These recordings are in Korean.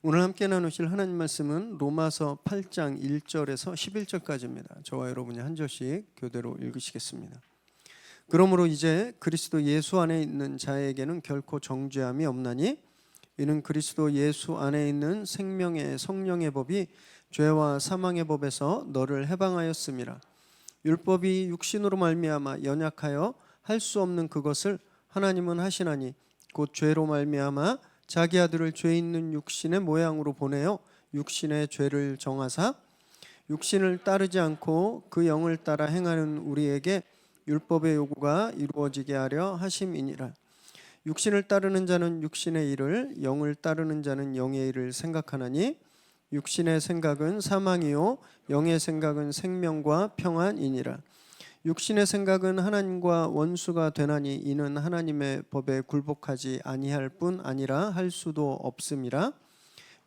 오늘 함께 나누실 하나님 말씀은 로마서 8장 1절에서 11절까지입니다. 저와 여러분이 한 절씩 교대로 읽으시겠습니다. 그러므로 이제 그리스도 예수 안에 있는 자에게는 결코 정죄함이 없나니 이는 그리스도 예수 안에 있는 생명의 성령의 법이 죄와 사망의 법에서 너를 해방하였음이라. 율법이 육신으로 말미암아 연약하여 할 수 없는 그것을 하나님은 하시나니 곧 죄로 말미암아 자기 아들을 죄 있는 육신의 모양으로 보내어 육신의 죄를 정하사 육신을 따르지 않고 그 영을 따라 행하는 우리에게 율법의 요구가 이루어지게 하려 하심이니라. 육신을 따르는 자는 육신의 일을, 영을 따르는 자는 영의 일을 생각하나니 육신의 생각은 사망이요 영의 생각은 생명과 평안이니라. 육신의 생각은 하나님과 원수가 되나니 이는 하나님의 법에 굴복하지 아니할 뿐 아니라 할 수도 없음이라.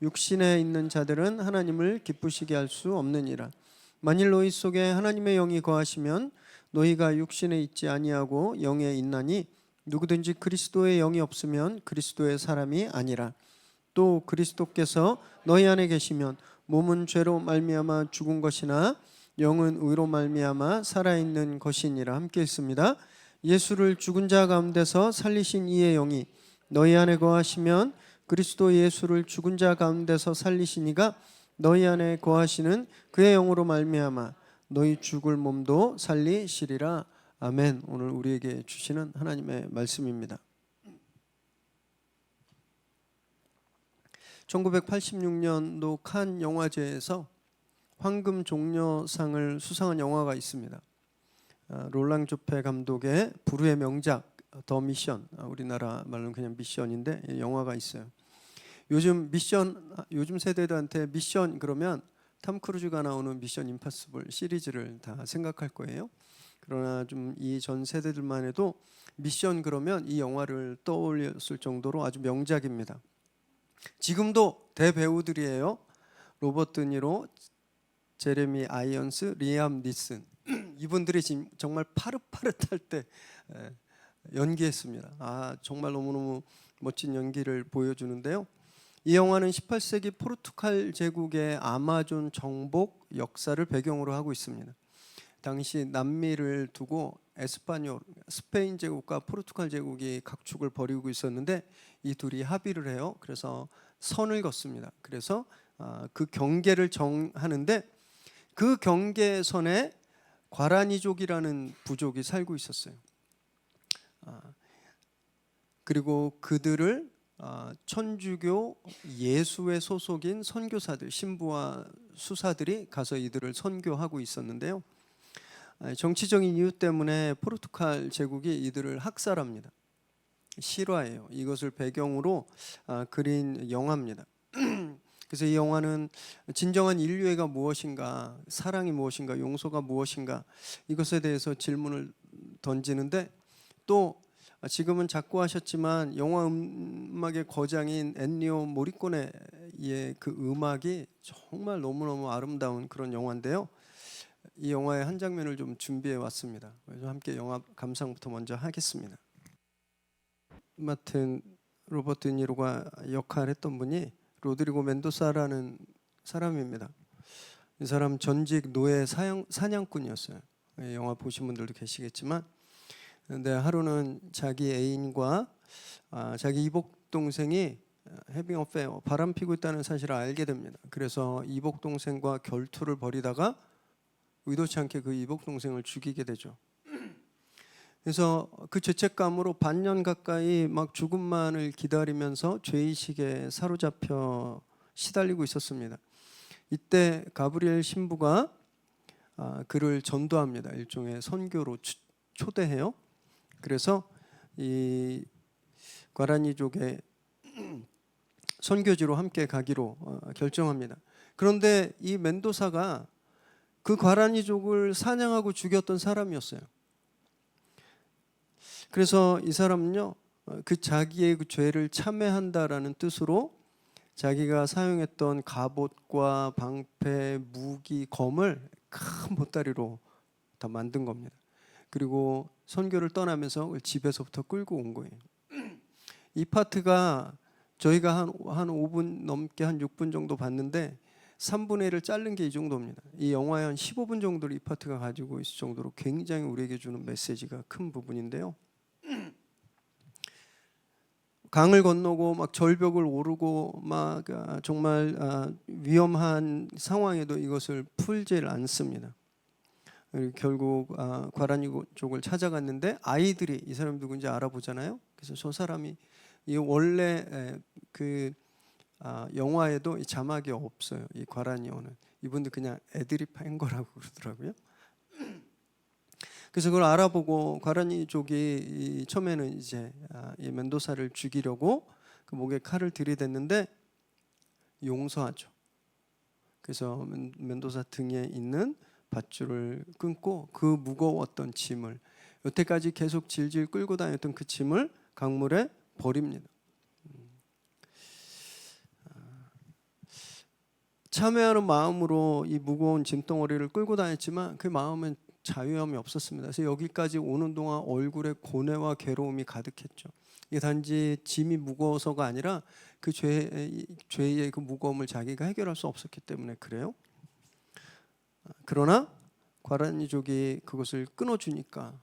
육신에 있는 자들은 하나님을 기쁘시게 할 수 없느니라. 만일 너희 속에 하나님의 영이 거하시면 너희가 육신에 있지 아니하고 영에 있나니 누구든지 그리스도의 영이 없으면 그리스도의 사람이 아니라. 또 그리스도께서 너희 안에 계시면 몸은 죄로 말미암아 죽은 것이나 영은 의로 말미암아 살아있는 것이니라. 함께 읽습니다. 예수를 죽은 자 가운데서 살리신 이의 영이 너희 안에 거하시면 그리스도 예수를 죽은 자 가운데서 살리시니가 너희 안에 거하시는 그의 영으로 말미암아 너희 죽을 몸도 살리시리라. 아멘. 오늘 우리에게 주시는 하나님의 말씀입니다. 1986년도 칸 영화제에서 황금 종려상을 수상한 영화가 있습니다. 롤랑 조페 감독의 불후의 명작 더 미션, 우리나라 말로는 그냥 미션인데 영화가 있어요. 요즘 세대들한테 미션 그러면 탐 크루즈가 나오는 미션 임파서블 시리즈를 다 생각할 거예요. 그러나 좀 이 전 세대들만 해도 미션 그러면 이 영화를 떠올렸을 정도로 아주 명작입니다. 지금도 대배우들이에요. 로버트 드니로, 제레미 아이언스, 리암 니슨 이분들이 지금 정말 파릇파릇할 때 연기했습니다. 정말 너무너무 멋진 연기를 보여주는데요. 이 영화는 18세기 포르투갈 제국의 아마존 정복 역사를 배경으로 하고 있습니다. 당시 남미를 두고 스페인 제국과 포르투갈 제국이 각축을 벌이고 있었는데 이 둘이 합의를 해요. 그래서 선을 걷습니다. 그래서 그 경계를 정하는데 그 경계선에 과라니족이라는 부족이 살고 있었어요. 그리고 그들을 천주교 예수회 소속인 선교사들, 신부와 수사들이 가서 이들을 선교하고 있었는데요. 정치적인 이유 때문에 포르투갈 제국이 이들을 학살합니다. 실화예요. 이것을 배경으로 그린 영화입니다. 그래서 이 영화는 진정한 인류애가 무엇인가, 사랑이 무엇인가, 용서가 무엇인가 이것에 대해서 질문을 던지는데 또 지금은 작고하셨지만 영화 음악의 거장인 엔니오 모리코네의 그 음악이 정말 너무너무 아름다운 그런 영화인데요. 이 영화의 한 장면을 좀 준비해 왔습니다. 그래서 함께 영화 감상부터 먼저 하겠습니다. 맡은 로버트 드니로가 역할했던 분이 로드리고 멘도사라는 사람입니다. 이 사람 전직 노예 사냥꾼이었어요. 영화 보신 분들도 계시겠지만, 근데 하루는 자기 애인과 자기 이복 동생이 having affair, 바람 피고 있다는 사실을 알게 됩니다. 그래서 이복 동생과 결투를 벌이다가 의도치 않게 그 이복 동생을 죽이게 되죠. 그래서 그 죄책감으로 반년 가까이 막 죽음만을 기다리면서 죄의식에 사로잡혀 시달리고 있었습니다. 이때 가브리엘 신부가 그를 전도합니다. 일종의 선교로 초대해요. 그래서 이 과라니족의 선교지로 함께 가기로 결정합니다. 그런데 이 멘도사가 그 과라니족을 사냥하고 죽였던 사람이었어요. 그래서 이 사람은요, 그 자기의 그 죄를 참회한다라는 뜻으로 자기가 사용했던 갑옷과 방패, 무기, 검을 큰 보따리로 다 만든 겁니다. 그리고 선교를 떠나면서 집에서부터 끌고 온 거예요. 이 파트가 저희가 한 5분 넘게 한 6분 정도 봤는데 3분의 1을 자른 게 이 정도입니다. 이 영화의 한 15분 정도를 이 파트가 가지고 있을 정도로 굉장히 우리에게 주는 메시지가 큰 부분인데요. 강을 건너고 막 절벽을 오르고 막 정말 위험한 상황에도 이것을 풀지를 않습니다. 결국 과란이 쪽을 찾아갔는데 아이들이 이 사람이 누군지 알아보잖아요. 그래서 저 사람이 이 원래 그 영화에도 이 자막이 없어요. 이 과란이오는 이분들 그냥 애드립 한 거라고 그러더라고요. 그래서 그걸 알아보고 과란이족이 처음에는 이제 이 멘도사를 죽이려고 그 목에 칼을 들이댔는데 용서하죠. 그래서 멘도사 등에 있는 밧줄을 끊고 그 무거웠던 짐을 여태까지 계속 질질 끌고 다녔던 그 짐을 강물에 버립니다. 참회하는 마음으로 이 무거운 짐덩어리를 끌고 다녔지만 그 마음은 자유함이 없었습니다. 그래서 여기까지 오는 동안 얼굴에 고뇌와 괴로움이 가득했죠. 이게 단지 짐이 무거워서가 아니라 그 죄의 그 무거움을 자기가 해결할 수 없었기 때문에 그래요. 그러나 과란이족이 그것을 끊어주니까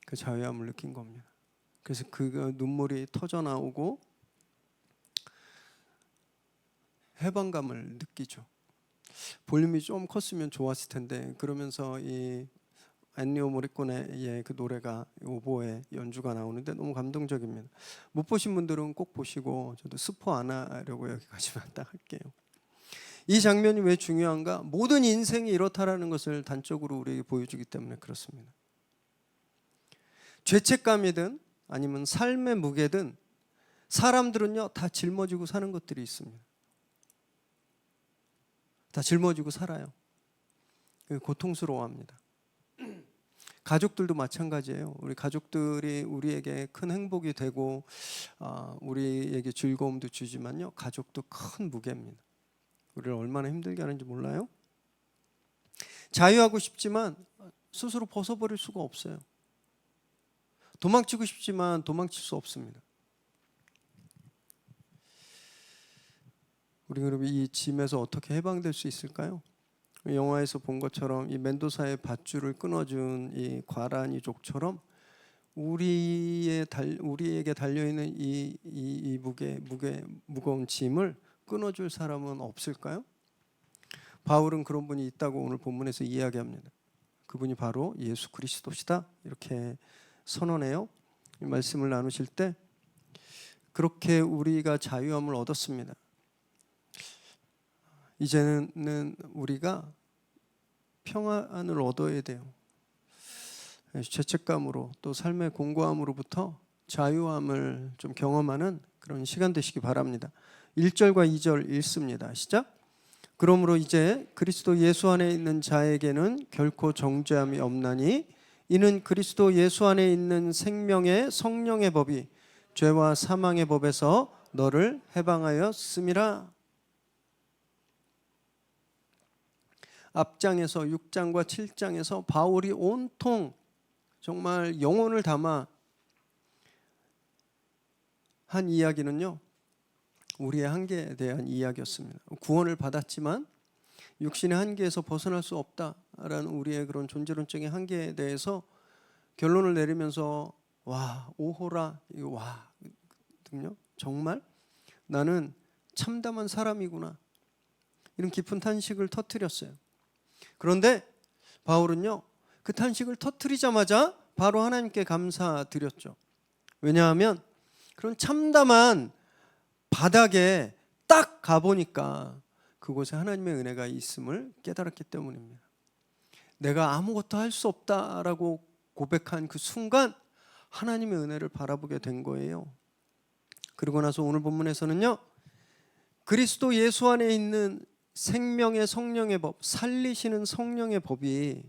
그 자유함을 느낀 겁니다. 그래서 그 눈물이 터져 나오고 해방감을 느끼죠. 볼륨이 좀 컸으면 좋았을 텐데 그러면서 이 엔니오 모리코네의 그 노래가 오보에 연주가 나오는데 너무 감동적입니다. 못 보신 분들은 꼭 보시고 저도 스포 안 하려고 여기까지만 딱 할게요. 이 장면이 왜 중요한가? 모든 인생이 이렇다라는 것을 단적으로 우리에게 보여주기 때문에 그렇습니다. 죄책감이든 아니면 삶의 무게든 사람들은요 다 짊어지고 사는 것들이 있습니다. 다 짊어지고 살아요. 고통스러워합니다. 가족들도 마찬가지예요. 우리 가족들이 우리에게 큰 행복이 되고 우리에게 즐거움도 주지만요 가족도 큰 무게입니다. 우리를 얼마나 힘들게 하는지 몰라요? 자유하고 싶지만 스스로 벗어버릴 수가 없어요. 도망치고 싶지만 도망칠 수 없습니다. 우리 그럼 이 짐에서 어떻게 해방될 수 있을까요? 영화에서 본 것처럼 이 멘도사의 밧줄을 끊어준 이 과란이족처럼 우리에게 달려있는 이 무거운 짐을 끊어줄 사람은 없을까요? 바울은 그런 분이 있다고 오늘 본문에서 이야기합니다. 그분이 바로 예수 그리스도시다 이렇게 선언해요. 이 말씀을 나누실 때 그렇게 우리가 자유함을 얻었습니다. 이제는 우리가 평안을 얻어야 돼요. 죄책감으로 또 삶의 공고함으로부터 자유함을 좀 경험하는 그런 시간 되시기 바랍니다. 1절과 2절 읽습니다. 시작. 그러므로 이제 그리스도 예수 안에 있는 자에게는 결코 정죄함이 없나니 이는 그리스도 예수 안에 있는 생명의 성령의 법이 죄와 사망의 법에서 너를 해방하였음이라. 앞장에서 6장과 7장에서 바울이 온통 정말 영혼을 담아 한 이야기는요 우리의 한계에 대한 이야기였습니다. 구원을 받았지만 육신의 한계에서 벗어날 수 없다라는 우리의 그런 존재론적인 한계에 대해서 결론을 내리면서 와 오호라 이거 와 정말 나는 참담한 사람이구나 이런 깊은 탄식을 터뜨렸어요. 그런데 바울은요 그 탄식을 터뜨리자마자 바로 하나님께 감사드렸죠. 왜냐하면 그런 참담한 바닥에 딱 가보니까 그곳에 하나님의 은혜가 있음을 깨달았기 때문입니다. 내가 아무것도 할 수 없다라고 고백한 그 순간 하나님의 은혜를 바라보게 된 거예요. 그러고 나서 오늘 본문에서는요 그리스도 예수 안에 있는 생명의 성령의 법, 살리시는 성령의 법이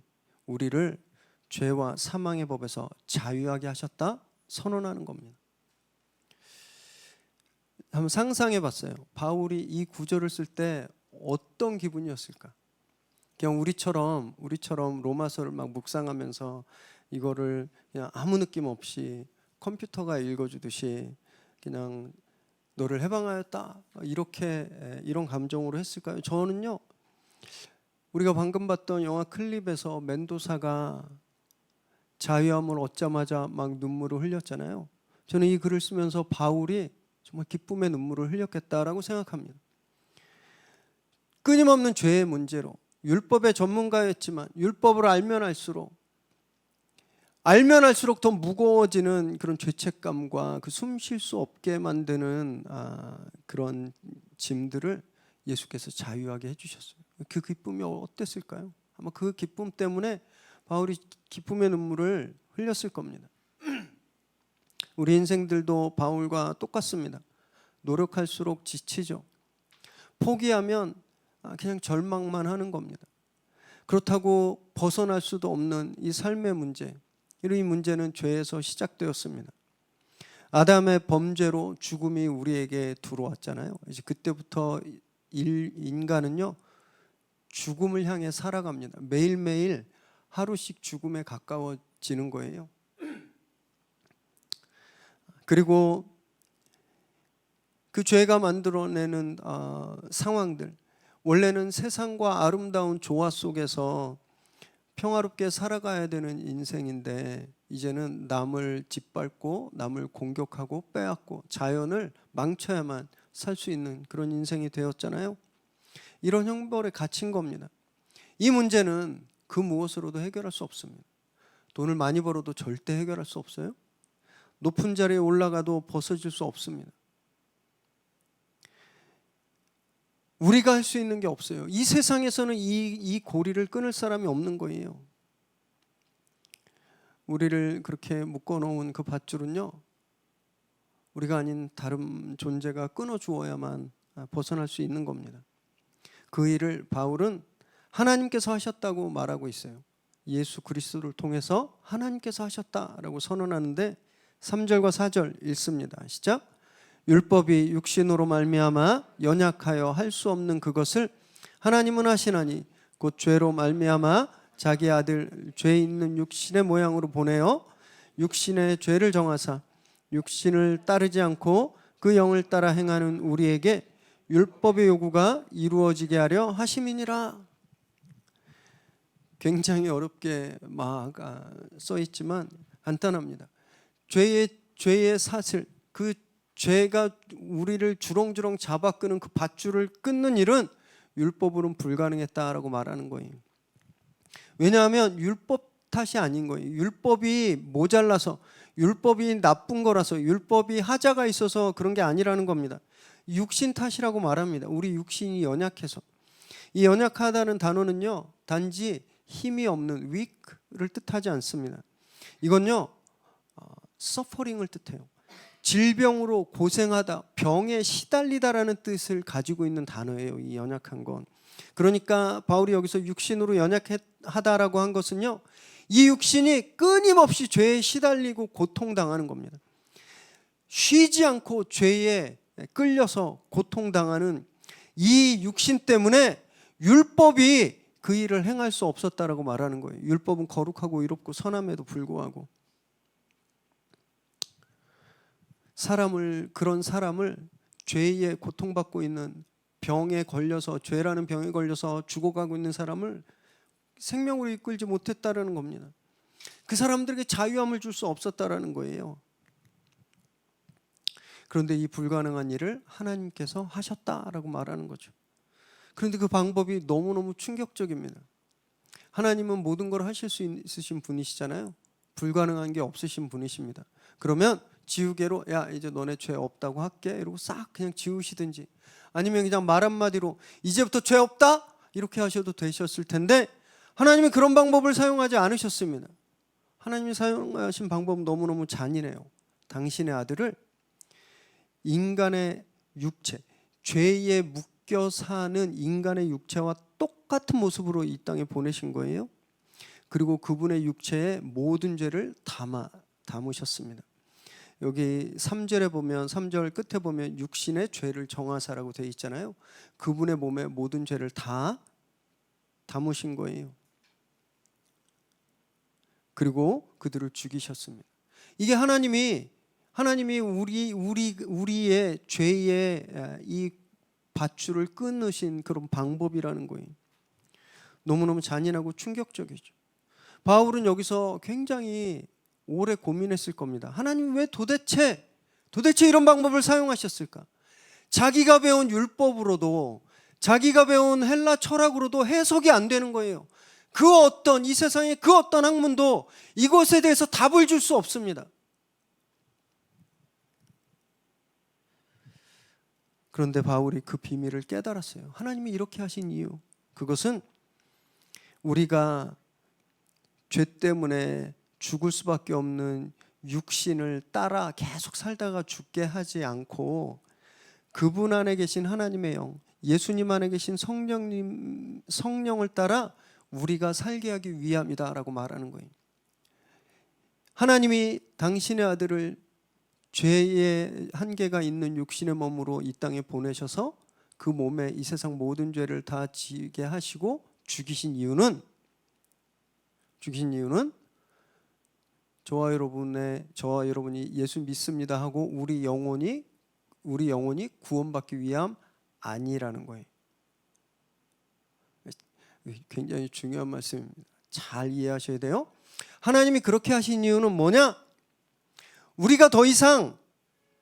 우리를 죄와 사망의 법에서 자유하게 하셨다 선언하는 겁니다. 한번 상상해 봤어요. 바울이 이 구절을 쓸 때 어떤 기분이었을까? 그냥 우리처럼 로마서를 막 묵상하면서 이거를 그냥 아무 느낌 없이 컴퓨터가 읽어주듯이 그냥 너를 해방하였다. 이런 감정으로 했을까요? 저는요, 우리가 방금 봤던 영화 클립에서 멘도사가 자유함을 얻자마자 막 눈물을 흘렸잖아요. 저는 이 글을 쓰면서 바울이 정말 기쁨의 눈물을 흘렸겠다라고 생각합니다. 끊임없는 죄의 문제로 율법의 전문가였지만 율법을 알면 알수록 더 무거워지는 그런 죄책감과 그 숨 쉴 수 없게 만드는 그런 짐들을 예수께서 자유하게 해주셨어요. 그 기쁨이 어땠을까요? 아마 그 기쁨 때문에 바울이 기쁨의 눈물을 흘렸을 겁니다. 우리 인생들도 바울과 똑같습니다. 노력할수록 지치죠. 포기하면 그냥 절망만 하는 겁니다. 그렇다고 벗어날 수도 없는 이 삶의 문제, 이 문제는 죄에서 시작되었습니다. 아담의 범죄로 죽음이 우리에게 들어왔잖아요. 이제 그때부터 인간은요, 죽음을 향해 살아갑니다. 매일매일 하루씩 죽음에 가까워지는 거예요. 그리고 그 죄가 만들어내는 상황들, 원래는 세상과 아름다운 조화 속에서 평화롭게 살아가야 되는 인생인데 이제는 남을 짓밟고 남을 공격하고 빼앗고 자연을 망쳐야만 살 수 있는 그런 인생이 되었잖아요. 이런 형벌에 갇힌 겁니다. 이 문제는 그 무엇으로도 해결할 수 없습니다. 돈을 많이 벌어도 절대 해결할 수 없어요. 높은 자리에 올라가도 벗어질 수 없습니다. 우리가 할 수 있는 게 없어요. 이 세상에서는 이 고리를 끊을 사람이 없는 거예요. 우리를 그렇게 묶어놓은 그 밧줄은요, 우리가 아닌 다른 존재가 끊어주어야만 벗어날 수 있는 겁니다. 그 일을 바울은 하나님께서 하셨다고 말하고 있어요. 예수 그리스도를 통해서 하나님께서 하셨다라고 선언하는데 3절과 4절 읽습니다. 시작. 율법이 육신으로 말미암아 연약하여 할 수 없는 그것을 하나님은 하시나니 곧 죄로 말미암아 자기 아들 죄 있는 육신의 모양으로 보내어 육신의 죄를 정하사 육신을 따르지 않고 그 영을 따라 행하는 우리에게 율법의 요구가 이루어지게 하려 하심이니라. 굉장히 어렵게 막 써 있지만 간단합니다. 죄의 사슬, 그 죄가 우리를 주렁주렁 잡아 끄는 그 밧줄을 끊는 일은 율법으로는 불가능했다라고 말하는 거예요. 왜냐하면 율법 탓이 아닌 거예요. 율법이 모자라서, 율법이 나쁜 거라서, 율법이 하자가 있어서 그런 게 아니라는 겁니다. 육신 탓이라고 말합니다. 우리 육신이 연약해서. 이 연약하다는 단어는요, 단지 힘이 없는 weak를 뜻하지 않습니다. 이건요, suffering을 뜻해요. 질병으로 고생하다, 병에 시달리다라는 뜻을 가지고 있는 단어예요. 이 연약한 건. 그러니까 바울이 여기서 육신으로 연약하다라고 한 것은요, 이 육신이 끊임없이 죄에 시달리고 고통당하는 겁니다. 쉬지 않고 죄에 끌려서 고통당하는 이 육신 때문에 율법이 그 일을 행할 수 없었다라고 말하는 거예요. 율법은 거룩하고 의롭고 선함에도 불구하고 그런 사람을 죄에 고통받고 있는 병에 걸려서, 죄라는 병에 걸려서 죽어가고 있는 사람을 생명으로 이끌지 못했다라는 겁니다. 그 사람들에게 자유함을 줄 수 없었다라는 거예요. 그런데 이 불가능한 일을 하나님께서 하셨다라고 말하는 거죠. 그런데 그 방법이 너무너무 충격적입니다. 하나님은 모든 걸 하실 수 있으신 분이시잖아요. 불가능한 게 없으신 분이십니다. 그러면 지우개로 야 이제 너네 죄 없다고 할게 이러고 싹 그냥 지우시든지, 아니면 그냥 말 한마디로 이제부터 죄 없다 이렇게 하셔도 되셨을 텐데 하나님이 그런 방법을 사용하지 않으셨습니다. 하나님이 사용하신 방법은 너무너무 잔인해요. 당신의 아들을 인간의 육체, 죄에 묶여 사는 인간의 육체와 똑같은 모습으로 이 땅에 보내신 거예요. 그리고 그분의 육체에 모든 죄를 담으셨습니다. 여기 3절에 보면, 3절 끝에 보면 육신의 죄를 정하사라고 되어 있잖아요. 그분의 몸에 모든 죄를 다 담으신 거예요. 그리고 그들을 죽이셨습니다. 이게 하나님이 하나님이 우리의 죄의 이 밧줄을 끊으신 그런 방법이라는 거예요. 너무너무 잔인하고 충격적이죠. 바울은 여기서 굉장히 오래 고민했을 겁니다. 하나님 왜 도대체 이런 방법을 사용하셨을까? 자기가 배운 율법으로도, 자기가 배운 헬라 철학으로도 해석이 안 되는 거예요. 이 세상의 그 어떤 학문도 이것에 대해서 답을 줄 수 없습니다. 그런데 바울이 그 비밀을 깨달았어요. 하나님이 이렇게 하신 이유, 그것은 우리가 죄 때문에 죽을 수밖에 없는 육신을 따라 계속 살다가 죽게 하지 않고 그분 안에 계신 하나님의 영, 예수님 안에 계신 성령을 따라 우리가 살게 하기 위함이다라고 말하는 거예요. 하나님이 당신의 아들을 죄의 한계가 있는 육신의 몸으로 이 땅에 보내셔서 그 몸에 이 세상 모든 죄를 다 지게 하시고 죽이신 이유는 저와 여러분이 예수 믿습니다 하고 우리 영혼이 구원받기 위함 아니라는 거예요. 굉장히 중요한 말씀입니다. 잘 이해하셔야 돼요. 하나님이 그렇게 하신 이유는 뭐냐? 우리가 더 이상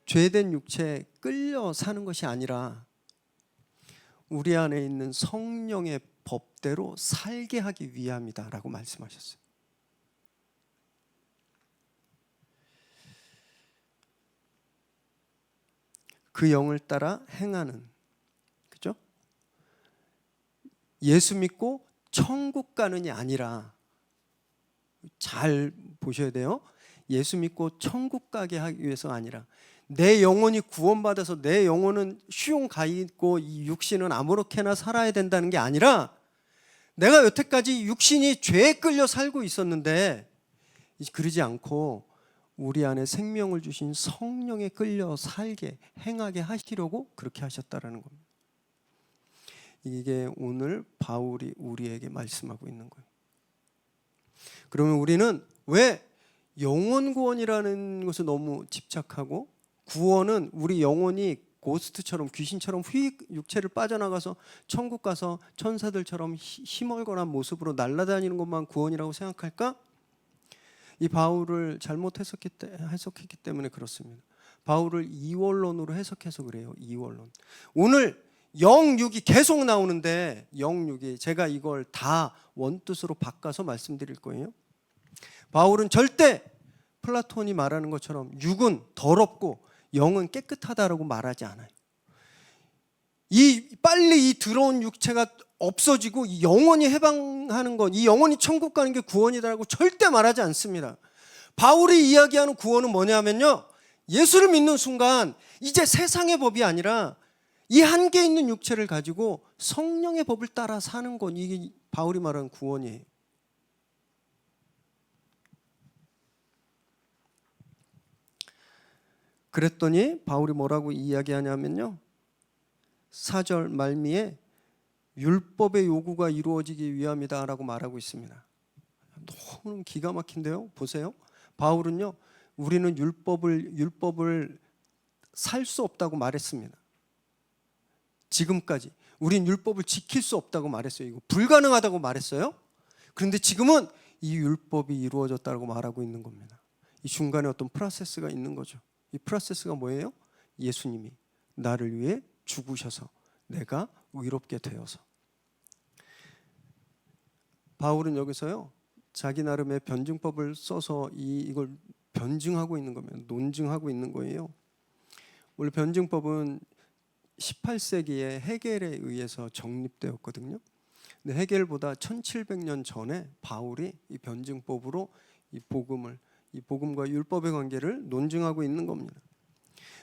죄된 육체에 끌려 사는 것이 아니라 우리 안에 있는 성령의 법대로 살게 하기 위함이다라고 말씀하셨어요. 그 영을 따라 행하는, 그죠? 예수 믿고 천국 가는이 아니라, 잘 보셔야 돼요. 예수 믿고 천국 가게 하기 위해서가 아니라 내 영혼이 구원받아서 내 영혼은 쉬운 가 있고 이 육신은 아무렇게나 살아야 된다는 게 아니라 내가 여태까지 육신이 죄에 끌려 살고 있었는데 그러지 않고 우리 안에 생명을 주신 성령에 끌려 살게 행하게 하시려고 그렇게 하셨다라는 겁니다. 이게 오늘 바울이 우리에게 말씀하고 있는 거예요. 그러면 우리는 왜 영혼 구원이라는 것을 너무 집착하고, 구원은 우리 영혼이 고스트처럼 귀신처럼 육체를 빠져나가서 천국 가서 천사들처럼 희멀건한 모습으로 날아다니는 것만 구원이라고 생각할까? 이 바울을 잘못 해석했기 때문에 그렇습니다. 바울을 이원론으로 해석해서 그래요. 이원론. 오늘 영육이 계속 나오는데 영육이 제가 이걸 다 원뜻으로 바꿔서 말씀드릴 거예요. 바울은 절대 플라톤이 말하는 것처럼 육은 더럽고 영은 깨끗하다라고 말하지 않아요. 빨리 이 더러운 육체가 없어지고 이 영혼이 해방하는 것, 이 영혼이 천국 가는 게 구원이다라고 절대 말하지 않습니다. 바울이 이야기하는 구원은 뭐냐면요, 예수를 믿는 순간 이제 세상의 법이 아니라 이 한계 있는 육체를 가지고 성령의 법을 따라 사는 것, 이게 바울이 말하는 구원이에요. 그랬더니 바울이 뭐라고 이야기하냐면요, 4절 말미에 율법의 요구가 이루어지기 위함이다라고 말하고 있습니다. 너무 기가 막힌데요. 보세요. 바울은요, 우리는 율법을 살 수 없다고 말했습니다. 지금까지 우린 율법을 지킬 수 없다고 말했어요. 이거 불가능하다고 말했어요. 그런데 지금은 이 율법이 이루어졌다고 말하고 있는 겁니다. 이 중간에 어떤 프로세스가 있는 거죠. 이 프로세스가 뭐예요? 예수님이 나를 위해 죽으셔서 내가 의롭게 되어서. 바울은 여기서요, 자기 나름의 변증법을 써서 이걸 변증하고 있는 겁니다. 논증하고 있는 거예요. 원래 변증법은 18세기에 헤겔에 의해서 정립되었거든요. 근데 헤겔보다 1700년 전에 바울이 이 변증법으로 이 복음과 율법의 관계를 논증하고 있는 겁니다.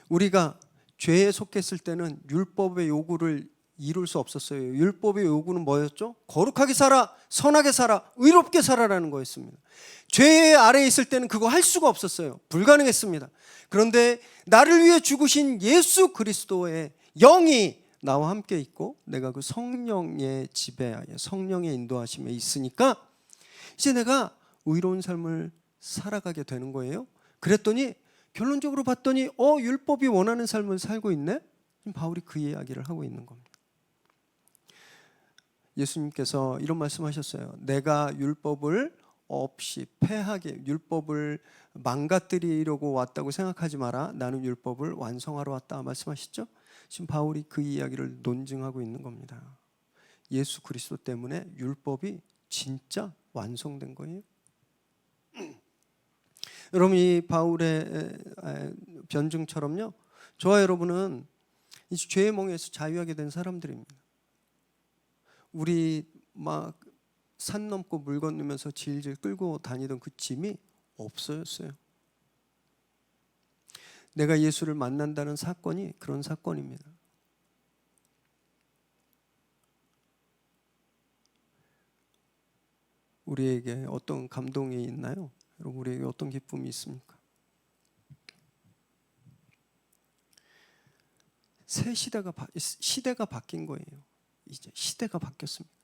우리가 죄에 속했을 때는 율법의 요구를 이룰 수 없었어요. 율법의 요구는 뭐였죠? 거룩하게 살아, 선하게 살아, 의롭게 살아라는 거였습니다. 죄 아래에 있을 때는 그거 할 수가 없었어요. 불가능했습니다. 그런데 나를 위해 죽으신 예수 그리스도의 영이 나와 함께 있고 내가 그 성령의 지배하에, 성령의 인도하심에 있으니까 이제 내가 의로운 삶을 살아가게 되는 거예요. 그랬더니 결론적으로 봤더니 율법이 원하는 삶을 살고 있네? 지금 바울이 그 이야기를 하고 있는 겁니다. 예수님께서 이런 말씀하셨어요. 내가 율법을 없이 폐하게, 율법을 망가뜨리려고 왔다고 생각하지 마라. 나는 율법을 완성하러 왔다 말씀하시죠. 지금 바울이 그 이야기를 논증하고 있는 겁니다. 예수 그리스도 때문에 율법이 진짜 완성된 거예요. 여러분, 이 바울의 변증처럼요, 저와 여러분은 이 죄의 멍에서 자유하게 된 사람들입니다. 우리 막 산 넘고 물 건너면서 질질 끌고 다니던 그 짐이 없어졌어요. 내가 예수를 만난다는 사건이 그런 사건입니다. 우리에게 어떤 감동이 있나요? 여러분, 우리에게 어떤 기쁨이 있습니까? 새 시대가 바뀐 거예요. 이제 시대가 바뀌었습니다.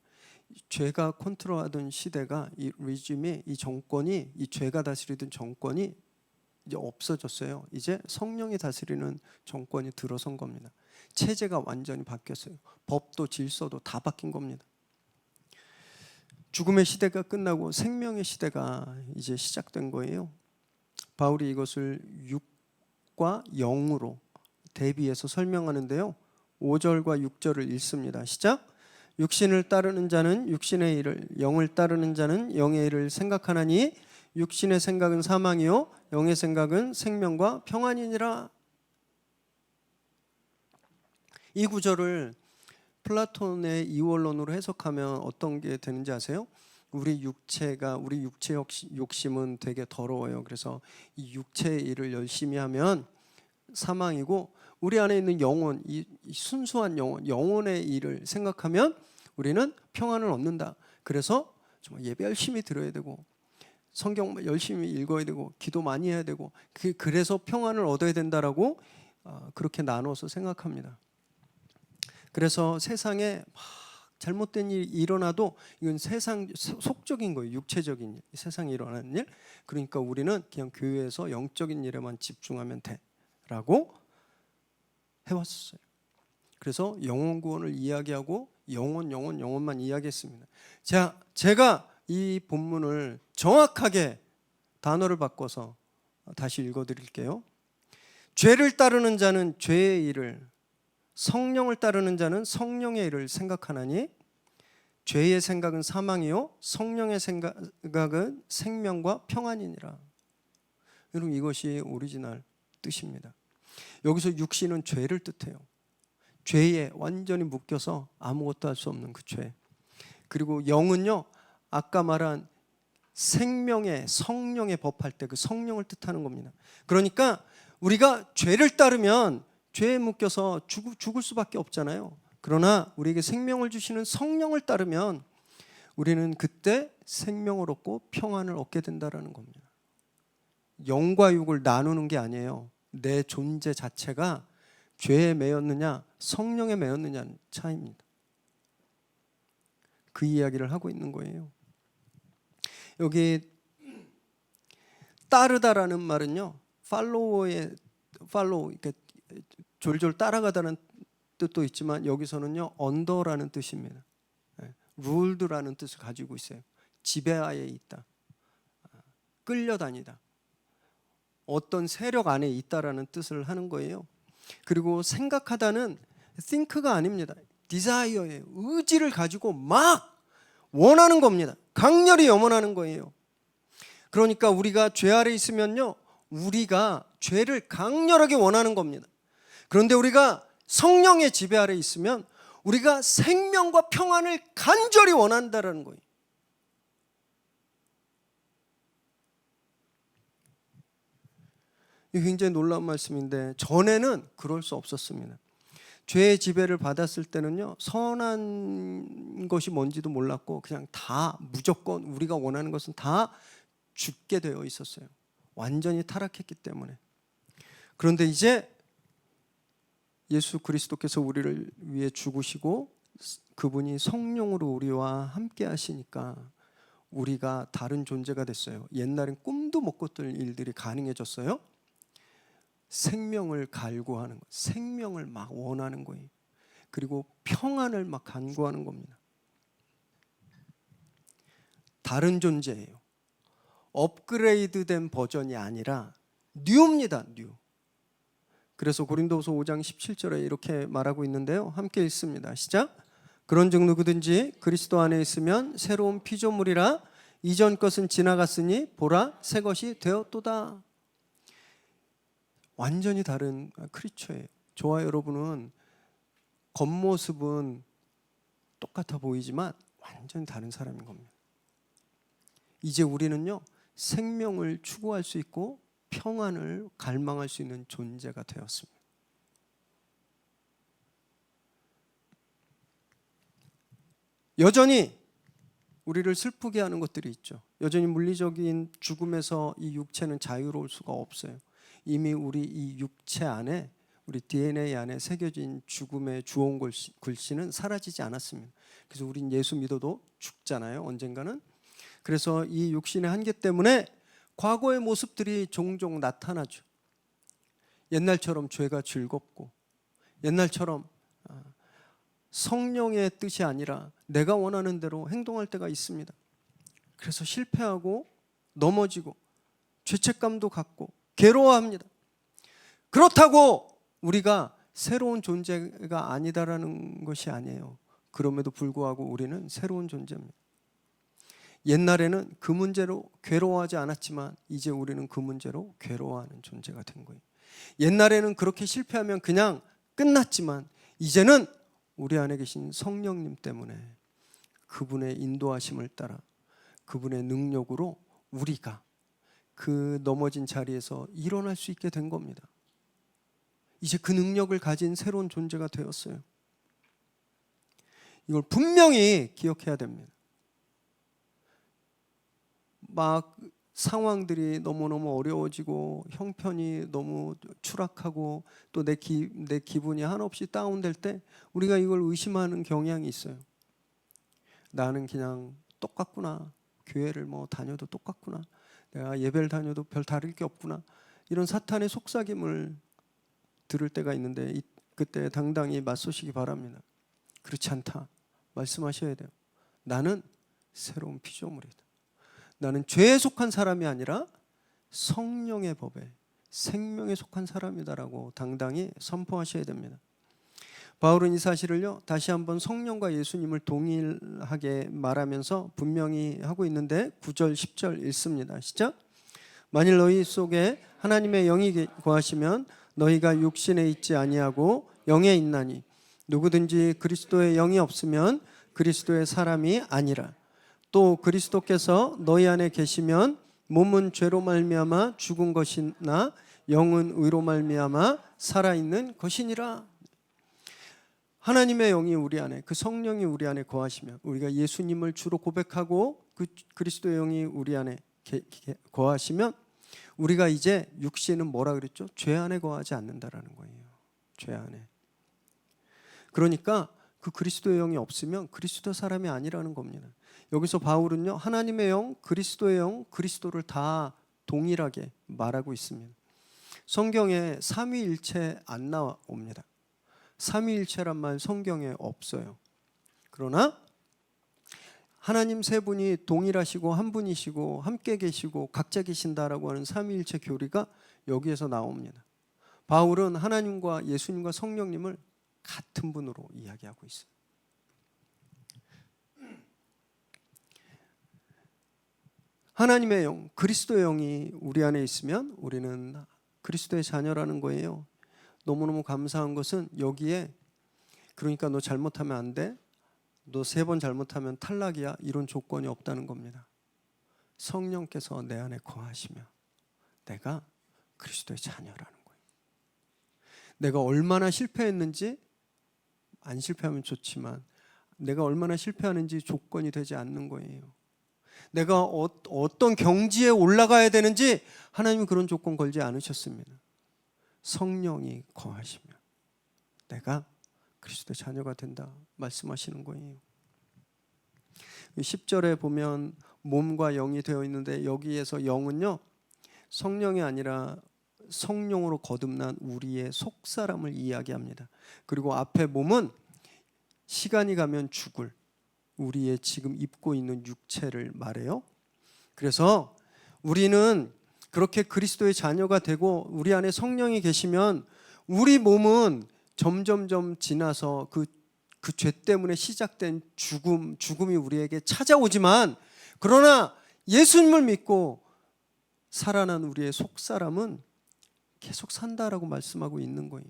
죄가 컨트롤하던 시대가, 이 리즘이, 이 정권이, 이 죄가 다스리던 정권이 이제 없어졌어요. 이제 성령이 다스리는 정권이 들어선 겁니다. 체제가 완전히 바뀌었어요. 법도 질서도 다 바뀐 겁니다. 죽음의 시대가 끝나고 생명의 시대가 이제 시작된 거예요. 바울이 이것을 육과 영으로 대비해서 설명하는데요, 5절과 6절을 읽습니다. 시작. 육신을 따르는 자는 육신의 일을, 영을 따르는 자는 영의 일을 생각하나니 육신의 생각은 사망이요 영의 생각은 생명과 평안이니라. 이 구절을 플라톤의 이원론으로 해석하면 어떤 게 되는지 아세요? 우리 육체 욕심은 되게 더러워요. 그래서 이 육체의 일을 열심히 하면 사망이고, 우리 안에 있는 영혼, 이 순수한 영혼의 일을 생각하면 우리는 평안을 얻는다. 그래서 정말 예배 열심히 들어야 되고, 성경 열심히 읽어야 되고, 기도 많이 해야 되고, 그래서 평안을 얻어야 된다라고 그렇게 나눠서 생각합니다. 그래서 세상에 막 잘못된 일이 일어나도 이건 세상 속적인 거예요. 육체적인 일, 세상에 일어나는 일. 그러니까 우리는 그냥 교회에서 영적인 일에만 집중하면 돼라고 해왔었어요. 그래서 영혼 구원을 이야기하고 영혼만 이야기했습니다. 자, 제가 이 본문을 정확하게 단어를 바꿔서 다시 읽어드릴게요. 죄를 따르는 자는 죄의 일을, 성령을 따르는 자는 성령의 일을 생각하나니 죄의 생각은 사망이요 성령의 생각은 생명과 평안이니라. 여러분, 이것이 오리지널 뜻입니다. 여기서 육신은 죄를 뜻해요. 죄에 완전히 묶여서 아무것도 할 수 없는 그 죄. 그리고 영은요, 아까 말한 생명의 성령의 법할 때 그 성령을 뜻하는 겁니다. 그러니까 우리가 죄를 따르면 죄에 묶여서 죽을 수밖에 없잖아요. 그러나 우리에게 생명을 주시는 성령을 따르면 우리는 그때 생명을 얻고 평안을 얻게 된다는 겁니다. 영과 육을 나누는 게 아니에요. 내 존재 자체가 죄에 매였느냐 성령에 매였느냐는 차이입니다. 그 이야기를 하고 있는 거예요. 여기 따르다라는 말은요, 팔로우, 이렇게 졸졸 따라가다는 뜻도 있지만 여기서는요, 언더라는 뜻입니다. 룰드라는 뜻을 가지고 있어요. 지배하에 있다, 끌려다니다, 어떤 세력 안에 있다라는 뜻을 하는 거예요. 그리고 생각하다는 think가 아닙니다. desire예요. 의지를 가지고 막 원하는 겁니다. 강렬히 염원하는 거예요. 그러니까 우리가 죄 아래 있으면요, 우리가 죄를 강렬하게 원하는 겁니다. 그런데 우리가 성령의 지배 아래 있으면 우리가 생명과 평안을 간절히 원한다는 거예요. 이 굉장히 놀라운 말씀인데 전에는 그럴 수 없었습니다. 죄의 지배를 받았을 때는요, 선한 것이 뭔지도 몰랐고 그냥 다 무조건 우리가 원하는 것은 다 죽게 되어 있었어요. 완전히 타락했기 때문에. 그런데 이제 예수 그리스도께서 우리를 위해 죽으시고 그분이 성령으로 우리와 함께 하시니까 우리가 다른 존재가 됐어요. 옛날엔 꿈도 못 꿨던 일들이 가능해졌어요. 생명을 갈구하는 것, 생명을 막 원하는 거예요. 그리고 평안을 막 간구하는 겁니다. 다른 존재예요. 업그레이드된 버전이 아니라 뉴입니다. 뉴. 그래서 고린도후서 5장 17절에 이렇게 말하고 있는데요. 함께 읽습니다. 시작. 그런즉 누구든지 그리스도 안에 있으면 새로운 피조물이라 이전 것은 지나갔으니 보라 새 것이 되었도다. 완전히 다른 크리처예요. 저와 여러분은 겉모습은 똑같아 보이지만 완전히 다른 사람인 겁니다. 이제 우리는요, 생명을 추구할 수 있고 평안을 갈망할 수 있는 존재가 되었습니다. 여전히 우리를 슬프게 하는 것들이 있죠. 여전히 물리적인 죽음에서 이 육체는 자유로울 수가 없어요. 이미 우리 이 육체 안에, 우리 DNA 안에 새겨진 죽음의 주홍 글씨는 사라지지 않았습니다. 그래서 우린 예수 믿어도 죽잖아요, 언젠가는. 그래서 이 육신의 한계 때문에 과거의 모습들이 종종 나타나죠. 옛날처럼 죄가 즐겁고, 옛날처럼 성령의 뜻이 아니라 내가 원하는 대로 행동할 때가 있습니다. 그래서 실패하고 넘어지고 죄책감도 갖고 괴로워합니다. 그렇다고 우리가 새로운 존재가 아니다라는 것이 아니에요. 그럼에도 불구하고 우리는 새로운 존재입니다. 옛날에는 그 문제로 괴로워하지 않았지만 이제 우리는 그 문제로 괴로워하는 존재가 된 거예요. 옛날에는 그렇게 실패하면 그냥 끝났지만 이제는 우리 안에 계신 성령님 때문에 그분의 인도하심을 따라 그분의 능력으로 우리가 그 넘어진 자리에서 일어날 수 있게 된 겁니다. 이제 그 능력을 가진 새로운 존재가 되었어요. 이걸 분명히 기억해야 됩니다. 막 상황들이 너무너무 어려워지고 형편이 너무 추락하고 또 내 기분이 한없이 다운될 때 우리가 이걸 의심하는 경향이 있어요. 나는 그냥 똑같구나. 교회를 뭐 다녀도 똑같구나. 내가 예배를 다녀도 별 다를 게 없구나. 이런 사탄의 속삭임을 들을 때가 있는데 그때 당당히 맞서시기 바랍니다. 그렇지 않다. 말씀하셔야 돼요. 나는 새로운 피조물이다. 나는 죄에 속한 사람이 아니라 성령의 법에 생명에 속한 사람이다라고 당당히 선포하셔야 됩니다. 바울은 이 사실을요 다시 한번 성령과 예수님을 동일하게 말하면서 분명히 하고 있는데 9절 10절 읽습니다. 시작. 만일 너희 속에 하나님의 영이 거하시면 너희가 육신에 있지 아니하고 영에 있나니 누구든지 그리스도의 영이 없으면 그리스도의 사람이 아니라. 또 그리스도께서 너희 안에 계시면 몸은 죄로 말미암아 죽은 것이나 영은 의로 말미암아 살아있는 것이니라. 하나님의 영이 우리 안에, 그 성령이 우리 안에 거하시면 우리가 예수님을 주로 고백하고 그 그리스도의 영이 우리 안에 거하시면 우리가 이제 육신은 뭐라 그랬죠? 죄 안에 거하지 않는다라는 거예요. 죄 안에. 그러니까 그 그리스도의 영이 없으면 그리스도 사람이 아니라는 겁니다. 여기서 바울은요 하나님의 영, 그리스도의 영, 그리스도를 다 동일하게 말하고 있습니다. 성경에 삼위일체 안 나옵니다. 삼위일체란 말 성경에 없어요. 그러나 하나님 세 분이 동일하시고 한 분이시고 함께 계시고 각자 계신다라고 하는 삼위일체 교리가 여기에서 나옵니다. 바울은 하나님과 예수님과 성령님을 같은 분으로 이야기하고 있어요. 하나님의 영, 그리스도의 영이 우리 안에 있으면 우리는 그리스도의 자녀라는 거예요. 너무너무 감사한 것은 여기에 그러니까 너 잘못하면 안 돼. 너 3번 잘못하면 탈락이야. 이런 조건이 없다는 겁니다. 성령께서 내 안에 거하시면 내가 그리스도의 자녀라는 거예요. 내가 얼마나 실패했는지 안 실패하면 좋지만 내가 얼마나 실패하는지 조건이 되지 않는 거예요. 내가 어떤 경지에 올라가야 되는지 하나님은 그런 조건 걸지 않으셨습니다. 성령이 거하시면 내가 그리스도의 자녀가 된다 말씀하시는 거예요. 10절에 보면 몸과 영이 되어 있는데 여기에서 영은요 성령이 아니라 성령으로 거듭난 우리의 속사람을 이야기합니다. 그리고 앞에 몸은 시간이 가면 죽을 우리의 지금 입고 있는 육체를 말해요. 그래서 우리는 그렇게 그리스도의 자녀가 되고 우리 안에 성령이 계시면 우리 몸은 점점점 지나서 그 죄 때문에 시작된 죽음이 우리에게 찾아오지만, 그러나 예수님을 믿고 살아난 우리의 속사람은 계속 산다라고 말씀하고 있는 거예요.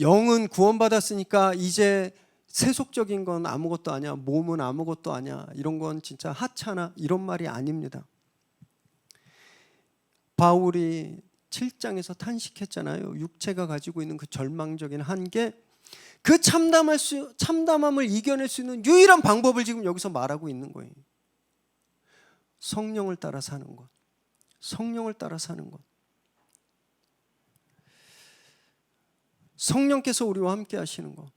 영은 구원받았으니까 이제 세속적인 건 아무것도 아니야, 몸은 아무것도 아니야, 이런 건 진짜 하찮아, 이런 말이 아닙니다. 바울이 7장에서 탄식했잖아요. 육체가 가지고 있는 그 절망적인 한계, 그 참담함을 이겨낼 수 있는 유일한 방법을 지금 여기서 말하고 있는 거예요. 성령을 따라 사는 것. 성령을 따라 사는 것. 성령께서 우리와 함께 하시는 것.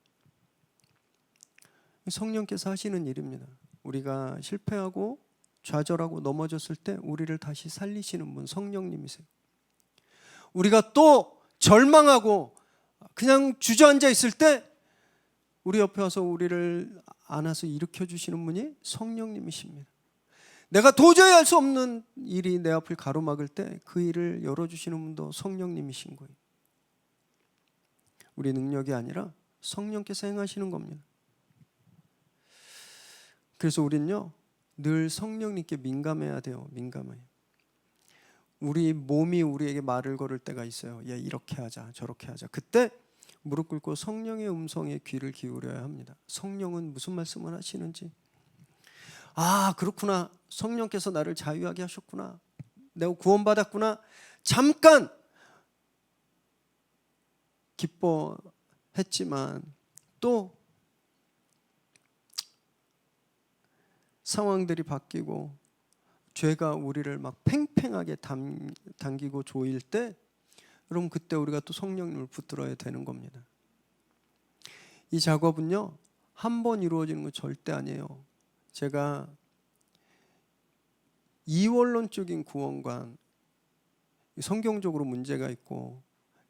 성령께서 하시는 일입니다. 우리가 실패하고 좌절하고 넘어졌을 때 우리를 다시 살리시는 분, 성령님이세요. 우리가 또 절망하고 그냥 주저앉아 있을 때 우리 옆에 와서 우리를 안아서 일으켜 주시는 분이 성령님이십니다. 내가 도저히 할 수 없는 일이 내 앞을 가로막을 때 그 일을 열어주시는 분도 성령님이신 거예요. 우리 능력이 아니라 성령께서 행하시는 겁니다. 그래서 우리는요, 늘 성령님께 민감해야 돼요. 민감해요. 우리 몸이 우리에게 말을 걸을 때가 있어요. 야, 이렇게 하자, 저렇게 하자. 그때 무릎 꿇고 성령의 음성에 귀를 기울여야 합니다. 성령은 무슨 말씀을 하시는지. 아, 그렇구나. 성령께서 나를 자유하게 하셨구나. 내가 구원받았구나. 잠깐 기뻐했지만 또 상황들이 바뀌고 죄가 우리를 막 팽팽하게 당기고 조일 때, 여러분 그때 우리가 또 성령님을 붙들어야 되는 겁니다. 이 작업은요, 한 번 이루어지는 거 절대 아니에요. 제가 이원론적인 구원관, 성경적으로 문제가 있고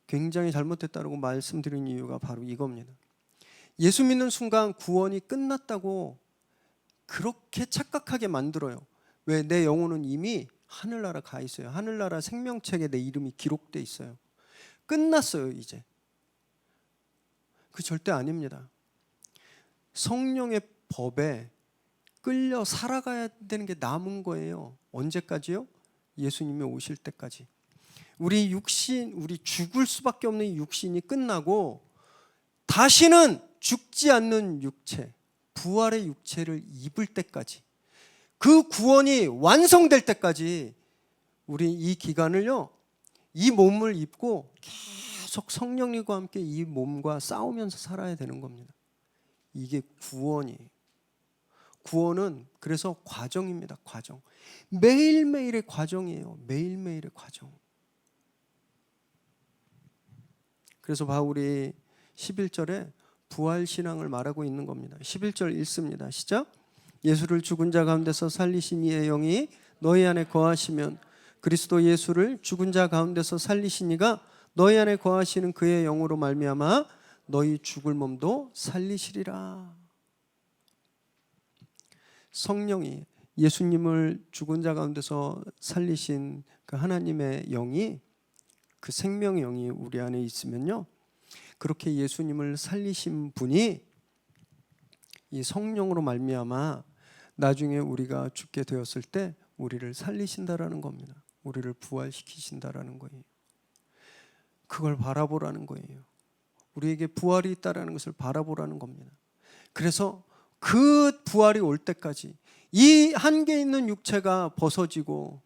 굉장히 잘못됐다고 말씀드린 이유가 바로 이겁니다. 예수 믿는 순간 구원이 끝났다고 그렇게 착각하게 만들어요. 왜? 내 영혼은 이미 하늘나라 가 있어요. 하늘나라 생명책에 내 이름이 기록돼 있어요. 끝났어요 이제. 그 절대 아닙니다. 성령의 법에 끌려 살아가야 되는 게 남은 거예요. 언제까지요? 예수님이 오실 때까지. 우리 육신, 우리 죽을 수밖에 없는 육신이 끝나고 다시는 죽지 않는 육체, 부활의 육체를 입을 때까지, 그 구원이 완성될 때까지 우리 이 기간을요, 이 몸을 입고 계속 성령님과 함께 이 몸과 싸우면서 살아야 되는 겁니다. 이게 구원이에요. 구원은 그래서 과정입니다. 과정. 매일매일의 과정이에요. 매일매일의 과정. 그래서 바울이 11절에 부활신앙을 말하고 있는 겁니다. 11절 읽습니다. 시작. 예수를 죽은 자 가운데서 살리신 이의 영이 너희 안에 거하시면 그리스도 예수를 죽은 자 가운데서 살리신 이가 너희 안에 거하시는 그의 영으로 말미암아 너희 죽을 몸도 살리시리라. 성령이, 예수님을 죽은 자 가운데서 살리신 그 하나님의 영이, 그 생명의 영이 우리 안에 있으면요, 그렇게 예수님을 살리신 분이 이 성령으로 말미암아 나중에 우리가 죽게 되었을 때 우리를 살리신다라는 겁니다. 우리를 부활시키신다라는 거예요. 그걸 바라보라는 거예요. 우리에게 부활이 있다라는 것을 바라보라는 겁니다. 그래서 그 부활이 올 때까지 이 한계 있는 육체가 벗어지고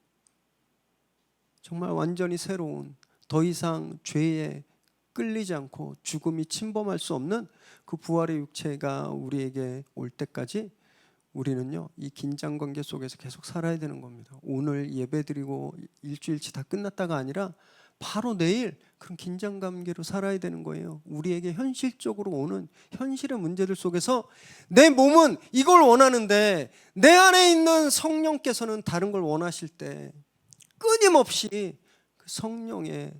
정말 완전히 새로운, 더 이상 죄에 끌리지 않고 죽음이 침범할 수 없는 그 부활의 육체가 우리에게 올 때까지 우리는요, 이 긴장관계 속에서 계속 살아야 되는 겁니다. 오늘 예배드리고 일주일치 다 끝났다가 아니라 바로 내일 그런 긴장관계로 살아야 되는 거예요. 우리에게 현실적으로 오는 현실의 문제들 속에서 내 몸은 이걸 원하는데 내 안에 있는 성령께서는 다른 걸 원하실 때 끊임없이 그 성령의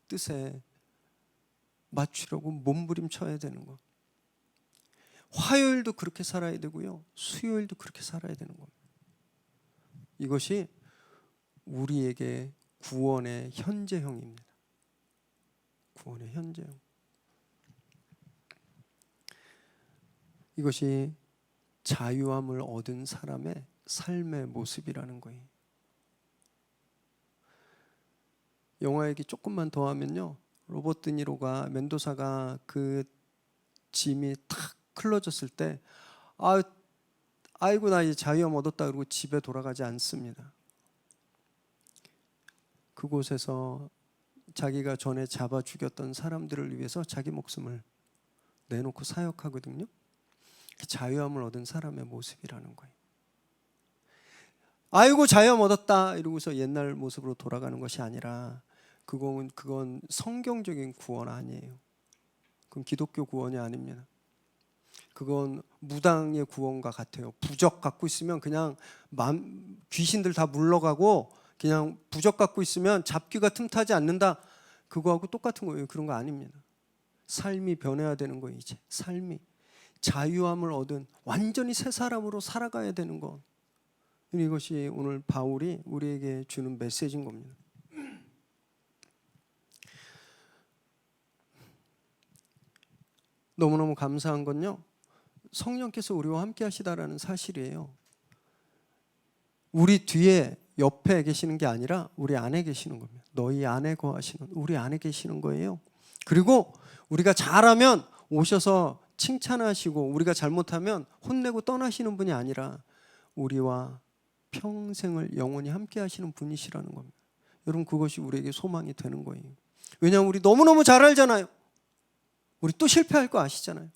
뜻에 맞추려고 몸부림쳐야 되는 것. 화요일도 그렇게 살아야 되고요, 수요일도 그렇게 살아야 되는 겁니다. 이것이 우리에게 구원의 현재형입니다. 구원의 현재형. 이것이 자유함을 얻은 사람의 삶의 모습이라는 거예요. 영화 얘기 조금만 더 하면요, 로버트 드니로가 멘도사가 그 짐이 탁 흘러졌을 때 아이고 나 이제 자유함 얻었다 그러고 집에 돌아가지 않습니다. 그곳에서 자기가 전에 잡아 죽였던 사람들을 위해서 자기 목숨을 내놓고 사역하거든요. 자유함을 얻은 사람의 모습이라는 거예요. 아이고 자유함 얻었다 이러고서 옛날 모습으로 돌아가는 것이 아니라 그건 성경적인 구원 아니에요. 그건 기독교 구원이 아닙니다. 그건 무당의 구원과 같아요. 부적 갖고 있으면 그냥 귀신들 다 물러가고 그냥 부적 갖고 있으면 잡귀가 틈타지 않는다. 그거하고 똑같은 거예요. 그런 거 아닙니다. 삶이 변해야 되는 거예요. 이제 삶이 자유함을 얻은 완전히 새 사람으로 살아가야 되는 것. 이것이 오늘 바울이 우리에게 주는 메시지인 겁니다. 너무너무 감사한 건요, 성령께서 우리와 함께 하시다라는 사실이에요. 우리 뒤에 옆에 계시는 게 아니라 우리 안에 계시는 겁니다. 너희 안에 거하시는, 우리 안에 계시는 거예요. 그리고 우리가 잘하면 오셔서 칭찬하시고 우리가 잘못하면 혼내고 떠나시는 분이 아니라 우리와 평생을 영원히 함께 하시는 분이시라는 겁니다. 여러분, 그것이 우리에게 소망이 되는 거예요. 왜냐하면 우리 너무너무 잘 알잖아요. 우리 또 실패할 거 아시잖아요.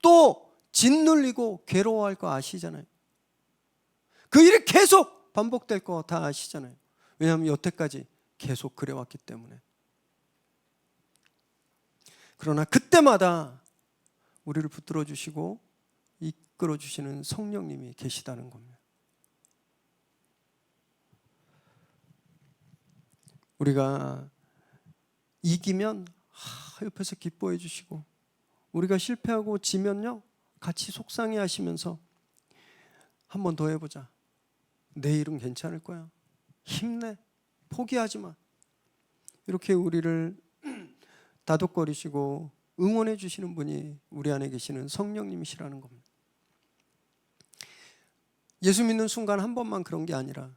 또 짓눌리고 괴로워할 거 아시잖아요. 그 일이 계속 반복될 거 다 아시잖아요. 왜냐하면 여태까지 계속 그래왔기 때문에. 그러나 그때마다 우리를 붙들어 주시고 이끌어 주시는 성령님이 계시다는 겁니다. 우리가 이기면 옆에서 기뻐해 주시고, 우리가 실패하고 지면요 같이 속상해 하시면서 한 번 더 해보자, 내일은 괜찮을 거야, 힘내, 포기하지 마, 이렇게 우리를 다독거리시고 응원해 주시는 분이 우리 안에 계시는 성령님이시라는 겁니다. 예수 믿는 순간 한 번만 그런 게 아니라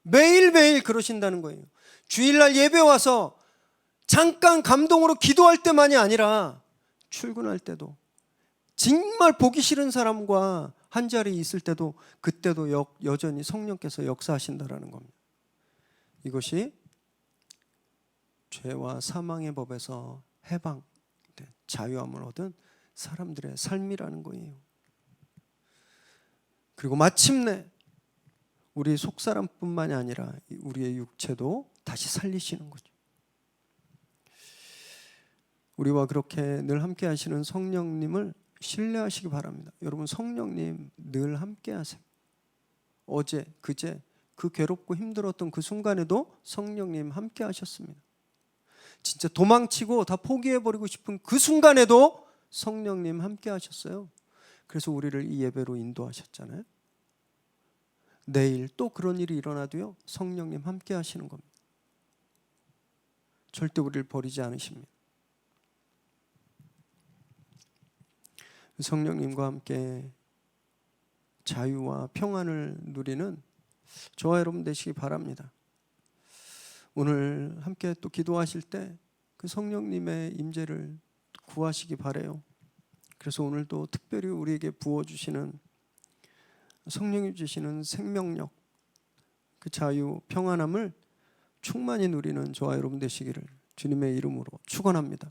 매일매일 그러신다는 거예요. 주일날 예배 와서 잠깐 감동으로 기도할 때만이 아니라 출근할 때도, 정말 보기 싫은 사람과 한자리에 있을 때도, 그때도 여전히 성령께서 역사하신다라는 겁니다. 이것이 죄와 사망의 법에서 해방된 자유함을 얻은 사람들의 삶이라는 거예요. 그리고 마침내 우리 속사람뿐만이 아니라 우리의 육체도 다시 살리시는 거죠. 우리와 그렇게 늘 함께 하시는 성령님을 신뢰하시기 바랍니다. 여러분, 성령님 늘 함께 하세요. 어제, 그제 그 괴롭고 힘들었던 그 순간에도 성령님 함께 하셨습니다. 진짜 도망치고 다 포기해버리고 싶은 그 순간에도 성령님 함께 하셨어요. 그래서 우리를 이 예배로 인도하셨잖아요. 내일 또 그런 일이 일어나도요, 성령님 함께 하시는 겁니다. 절대 우리를 버리지 않으십니다. 성령님과 함께 자유와 평안을 누리는 저와 여러분 되시기 바랍니다. 오늘 함께 또 기도하실 때 그 성령님의 임재를 구하시기 바라요. 그래서 오늘도 특별히 우리에게 부어주시는 성령이 주시는 생명력, 그 자유, 평안함을 충만히 누리는 저와 여러분 되시기를 주님의 이름으로 축원합니다.